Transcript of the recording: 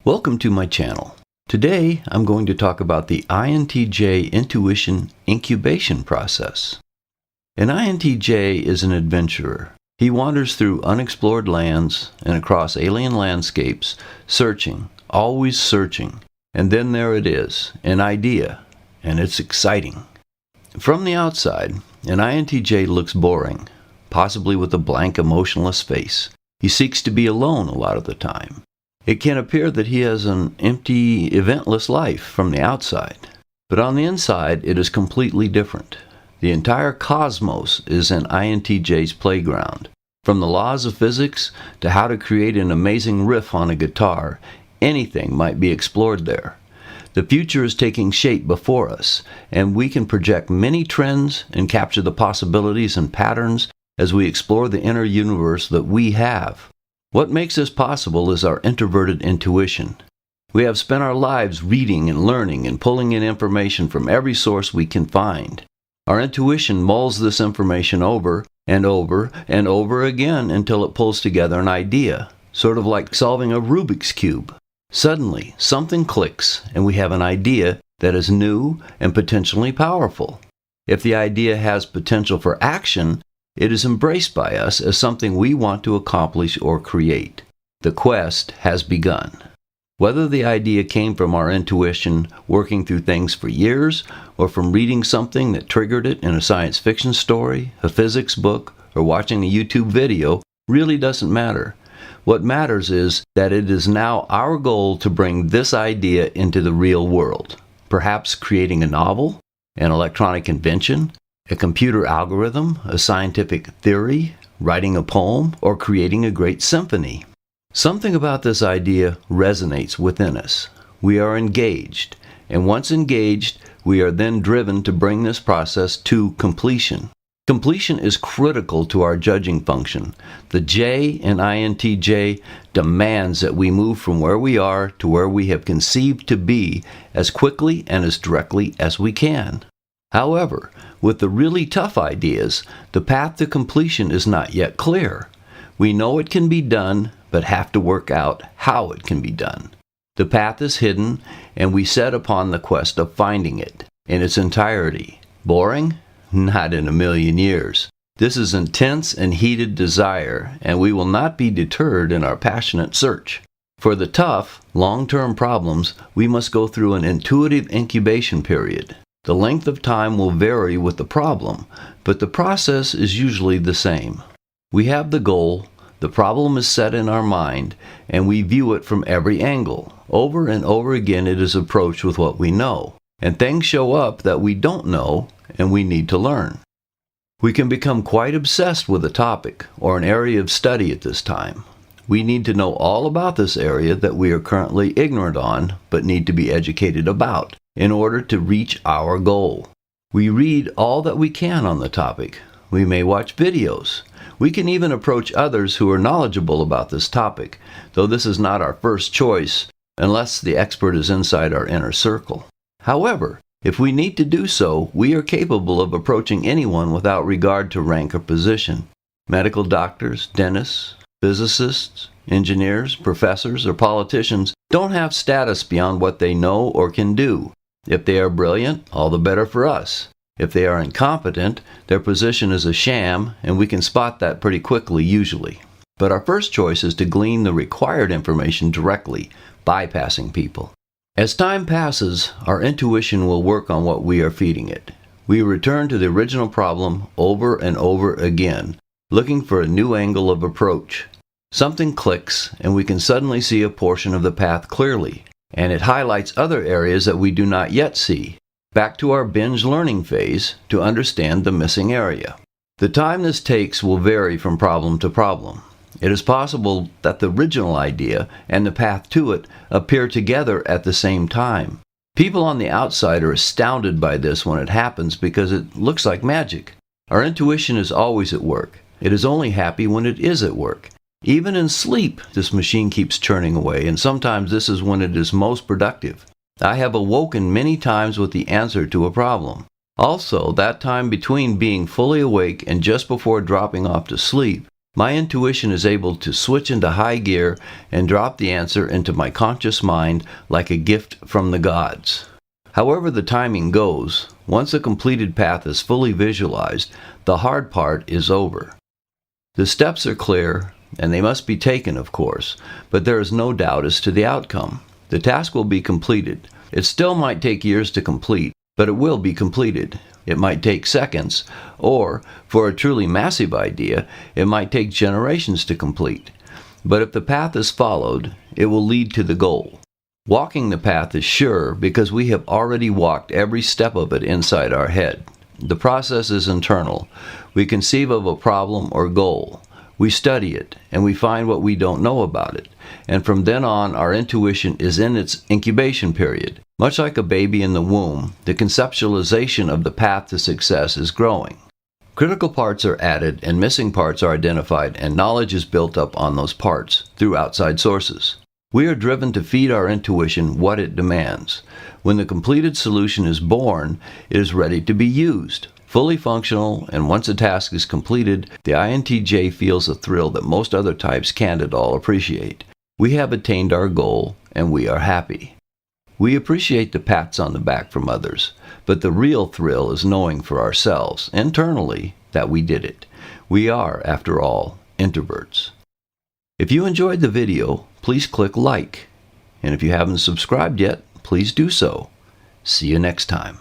Welcome to my channel. Today I'm going to talk about the INTJ Intuition Incubation process. An INTJ is an adventurer. He wanders through unexplored lands and across alien landscapes, searching, always searching. And then there it is, an idea, and it's exciting. From the outside, an INTJ looks boring, possibly with a blank, emotionless face. He seeks to be alone a lot of the time. It can appear that he has an empty, eventless life from the outside. But on the inside, it is completely different. The entire cosmos is an INTJ's playground. From the laws of physics to how to create an amazing riff on a guitar, anything might be explored there. The future is taking shape before us, and we can project many trends and capture the possibilities and patterns as we explore the inner universe that we have. What makes this possible is our introverted intuition. We have spent our lives reading and learning and pulling in information from every source we can find. Our intuition mulls this information over and over and over again until it pulls together an idea, sort of like solving a Rubik's Cube. Suddenly, something clicks and we have an idea that is new and potentially powerful. If the idea has potential for action, it is embraced by us as something we want to accomplish or create. The quest has begun. Whether the idea came from our intuition working through things for years, or from reading something that triggered it in a science fiction story, a physics book, or watching a YouTube video, really doesn't matter. What matters is that it is now our goal to bring this idea into the real world. Perhaps creating a novel, an electronic invention, a computer algorithm, a scientific theory, writing a poem, or creating a great symphony. Something about this idea resonates within us. We are engaged, and once engaged, we are then driven to bring this process to completion. Completion is critical to our judging function. The J in INTJ demands that we move from where we are to where we have conceived to be as quickly and as directly as we can. However, with the really tough ideas, the path to completion is not yet clear. We know it can be done, but have to work out how it can be done. The path is hidden, and we set upon the quest of finding it in its entirety. Boring? Not in a million years. This is intense and heated desire, and we will not be deterred in our passionate search. For the tough, long-term problems, we must go through an intuitive incubation period. The length of time will vary with the problem, but the process is usually the same. We have the goal, the problem is set in our mind, and we view it from every angle. Over and over again it is approached with what we know, and things show up that we don't know and we need to learn. We can become quite obsessed with a topic or an area of study at this time. We need to know all about this area that we are currently ignorant on but need to be educated about in order to reach our goal. We read all that we can on the topic. We may watch videos. We can even approach others who are knowledgeable about this topic, though this is not our first choice unless the expert is inside our inner circle. However, if we need to do so, we are capable of approaching anyone without regard to rank or position. Medical doctors, dentists, physicists, engineers, professors, or politicians don't have status beyond what they know or can do. If they are brilliant, all the better for us. If they are incompetent, their position is a sham, and we can spot that pretty quickly usually. But our first choice is to glean the required information directly, bypassing people. As time passes, our intuition will work on what we are feeding it. We return to the original problem over and over again, looking for a new angle of approach. Something clicks, and we can suddenly see a portion of the path clearly, and it highlights other areas that we do not yet see. Back to our binge learning phase to understand the missing area. The time this takes will vary from problem to problem. It is possible that the original idea and the path to it appear together at the same time. People on the outside are astounded by this when it happens because it looks like magic. Our intuition is always at work. It is only happy when it is at work. Even in sleep, this machine keeps churning away, and sometimes this is when it is most productive. I have awoken many times with the answer to a problem. Also, that time between being fully awake and just before dropping off to sleep My intuition is able to switch into high gear and drop the answer into my conscious mind like a gift from the gods. However the timing goes, once a completed path is fully visualized, the hard part is over. The steps are clear, and they must be taken, of course, but there is no doubt as to the outcome. The task will be completed. It still might take years to complete, but it will be completed. It might take seconds, or, for a truly massive idea, it might take generations to complete. But if the path is followed, it will lead to the goal. Walking the path is sure because we have already walked every step of it inside our head. The process is internal. We conceive of a problem or goal. We study it, and we find what we don't know about it. And from then on, our intuition is in its incubation period. Much like a baby in the womb, the conceptualization of the path to success is growing. Critical parts are added, and missing parts are identified, and knowledge is built up on those parts through outside sources. We are driven to feed our intuition what it demands. When the completed solution is born, it is ready to be used. Fully functional, and once a task is completed, the INTJ feels a thrill that most other types can't at all appreciate. We have attained our goal, and we are happy. We appreciate the pats on the back from others, but the real thrill is knowing for ourselves, internally, that we did it. We are, after all, introverts. If you enjoyed the video, please click like. And if you haven't subscribed yet, please do so. See you next time.